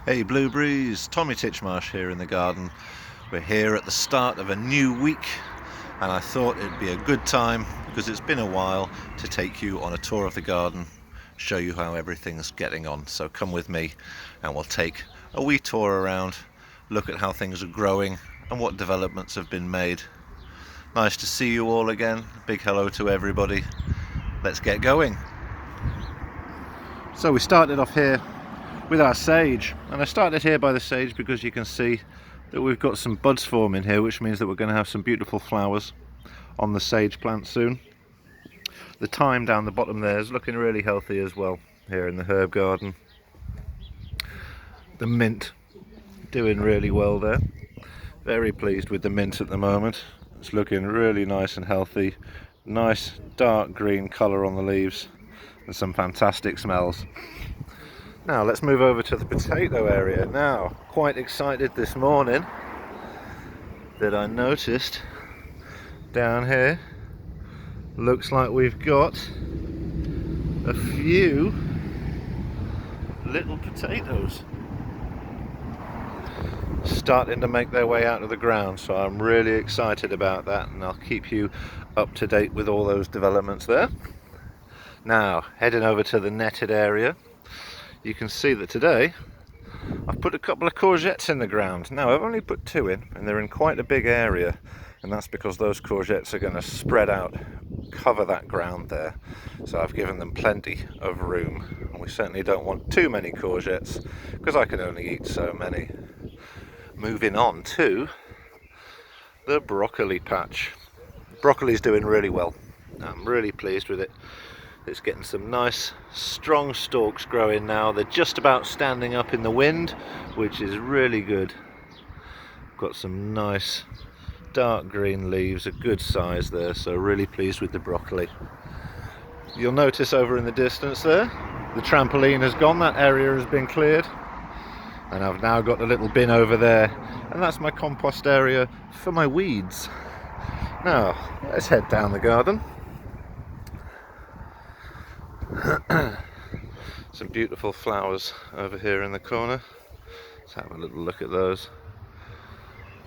Hey Blueberries, Tommy Titchmarsh here in the garden. We're here at the start of a new week and I thought it'd be a good time, because it's been a while, to take you on a tour of the garden, show you how everything's getting on. So come with me and we'll take a wee tour around, look at how things are growing and what developments have been made. Nice to see you all again. Big hello to everybody. Let's get going. So we started off here with our sage, and I started here by the sage because you can see that we've got some buds forming here, which means that we're going to have some beautiful flowers on the sage plant soon. The thyme down the bottom there is looking really healthy as well here in the herb garden. The mint doing really well there. Very pleased with the mint at the moment. It's looking really nice and healthy. Nice dark green colour on the leaves and some fantastic smells. Now let's move over to the potato area. Now, quite excited this morning that I noticed down here, looks like we've got a few little potatoes starting to make their way out of the ground, so I'm really excited about that, and I'll keep you up to date with all those developments there. Now, heading over to the netted area, you can see that today I've put a couple of courgettes in the ground. Now, I've only put 2 in, and they're in quite a big area, and that's because those courgettes are going to spread out, cover that ground there. So I've given them plenty of room, and we certainly don't want too many courgettes because I can only eat so many. Moving on to the broccoli patch. Broccoli's doing really well. I'm really pleased with it. It's getting some nice strong stalks growing now. They're just about standing up in the wind, which is really good. Got some nice dark green leaves, a good size there, so really pleased with the broccoli. You'll notice over in the distance there, the trampoline has gone, that area has been cleared, and I've now got a little bin over there, and that's my compost area for my weeds. Now, let's head down the garden. Some beautiful flowers over here in the corner. Let's have a little look at those.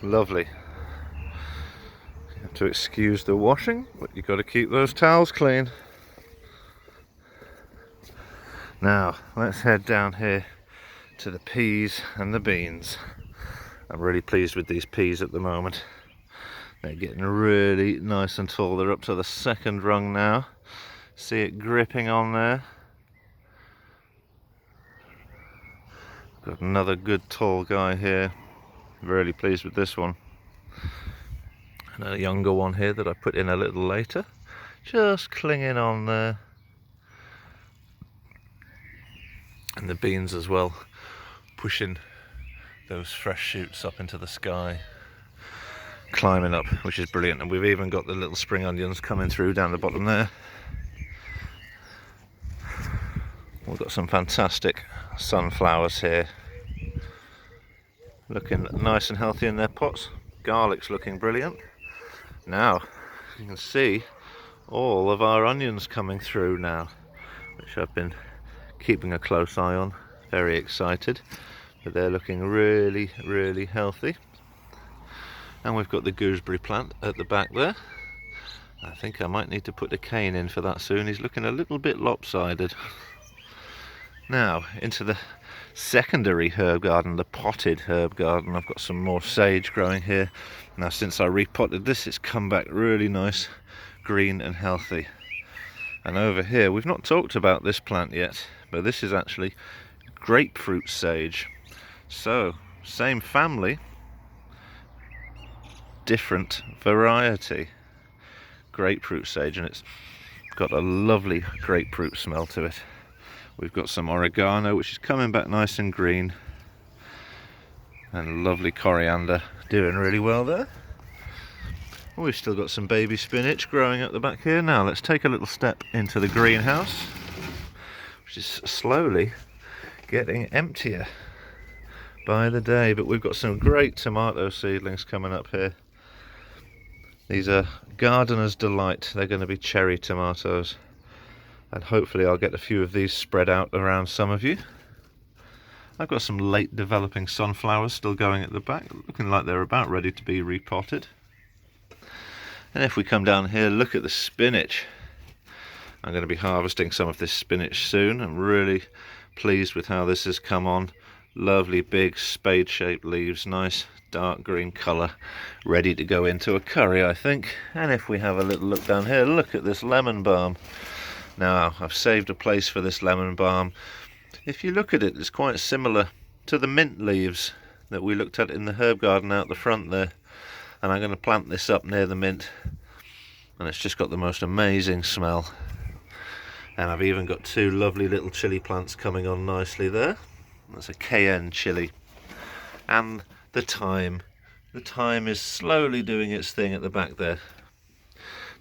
Lovely. You have to excuse the washing, but you've got to keep those towels clean. Now, let's head down here to the peas and the beans. I'm really pleased with these peas at the moment. They're getting really nice and tall. They're up to the 2nd rung now. See it gripping on there. Got another good tall guy here. Really pleased with this one. And a younger one here that I put in a little later. Just clinging on there. And the beans as well, pushing those fresh shoots up into the sky. Climbing up, which is brilliant. And we've even got the little spring onions coming through down the bottom there. We've got some fantastic sunflowers here, looking nice and healthy in their pots. Garlic's looking brilliant. Now you can see all of our onions coming through now, which I've been keeping a close eye on. Very excited, but they're looking really healthy. And we've got the gooseberry plant at the back there. I think I might need to put the cane in for that soon. He's looking a little bit lopsided. Now, into the secondary herb garden, the potted herb garden. I've got some more sage growing here. Now, since I repotted this, it's come back really nice, green and healthy. And over here, we've not talked about this plant yet, but this is actually grapefruit sage. So, same family, different variety. Grapefruit sage, and it's got a lovely grapefruit smell to it. We've got some oregano, which is coming back nice and green, and lovely coriander, doing really well there. We've still got some baby spinach growing at the back here. Now let's take a little step into the greenhouse, which is slowly getting emptier by the day, but we've got some great tomato seedlings coming up here. These are Gardener's Delight. They're going to be cherry tomatoes. And hopefully I'll get a few of these spread out around some of you. I've got some late developing sunflowers still going at the back, looking like they're about ready to be repotted. And if we come down here, look at the spinach. I'm going to be harvesting some of this spinach soon. I'm really pleased with how this has come on. Lovely big spade-shaped leaves, nice dark green colour, ready to go into a curry, I think. And if we have a little look down here, look at this lemon balm. Now, I've saved a place for this lemon balm. If you look at it, it's quite similar to the mint leaves that we looked at in the herb garden out the front there. And I'm going to plant this up near the mint, and it's just got the most amazing smell. And I've even got two lovely little chilli plants coming on nicely there. That's a cayenne chilli. And the thyme is slowly doing its thing at the back there.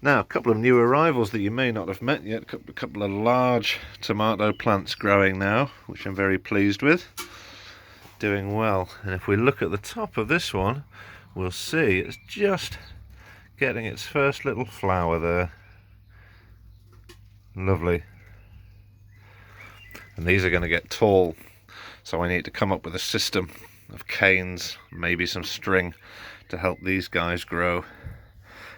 Now, a couple of new arrivals that you may not have met yet. A couple of large tomato plants growing now, which I'm very pleased with. Doing well. And if we look at the top of this one, we'll see it's just getting its first little flower there. Lovely. And these are going to get tall, so I need to come up with a system of canes, maybe some string, to help these guys grow.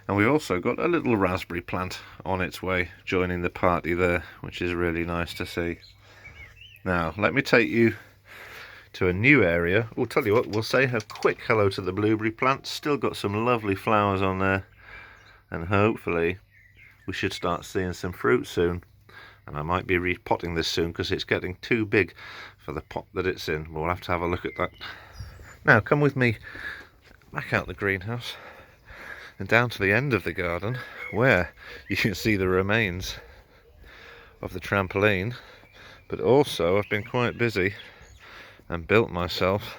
And we've also got a little raspberry plant on its way, joining the party there, which is really nice to see. Now, let me take you to a new area. We'll tell you what, we'll say a quick hello to the blueberry plant. Still got some lovely flowers on there, and hopefully we should start seeing some fruit soon. And I might be repotting this soon because it's getting too big for the pot that it's in. We'll have to have a look at that. Now come with me back out the greenhouse and down to the end of the garden, where you can see the remains of the trampoline. But also I've been quite busy and built myself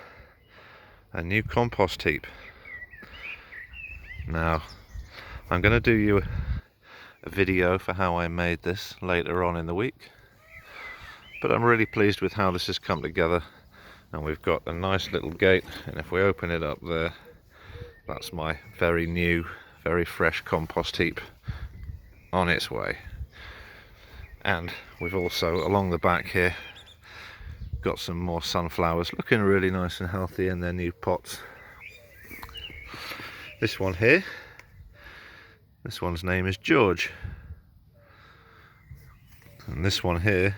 a new compost heap. Now I'm going to do you a video for how I made this later on in the week, but I'm really pleased with how this has come together. And we've got a nice little gate, and if we open it up there, that's my very new, very fresh compost heap on its way. And we've also, along the back here, got some more sunflowers looking really nice and healthy in their new pots. This one here, this one's name is George. And this one here,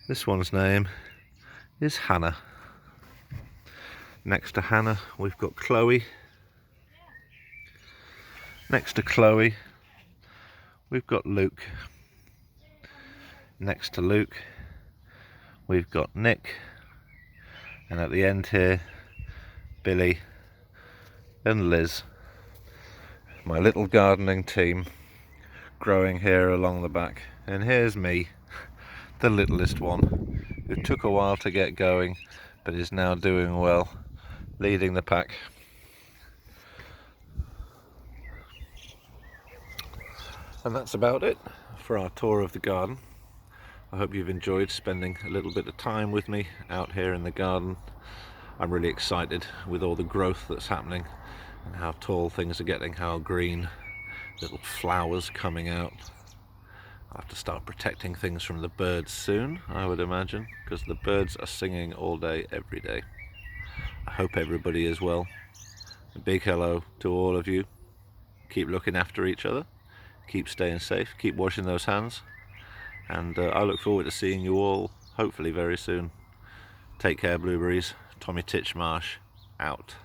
this one's name is Hannah. Next to Hannah, we've got Chloe. Next to Chloe, we've got Luke. Next to Luke, we've got Nick. And at the end here, Billy and Liz. My little gardening team growing here along the back. And here's me, the littlest one, who took a while to get going but is now doing well, leading the pack. And that's about it for our tour of the garden. I hope you've enjoyed spending a little bit of time with me out here in the garden. I'm really excited with all the growth that's happening and how tall things are getting, how green, little flowers coming out. I'll have to start protecting things from the birds soon, I would imagine, because the birds are singing all day, every day. I hope everybody is well. A big hello to all of you. Keep looking after each other, keep staying safe, keep washing those hands, and I look forward to seeing you all hopefully very soon. Take care, blueberries. Tommy Titchmarsh out.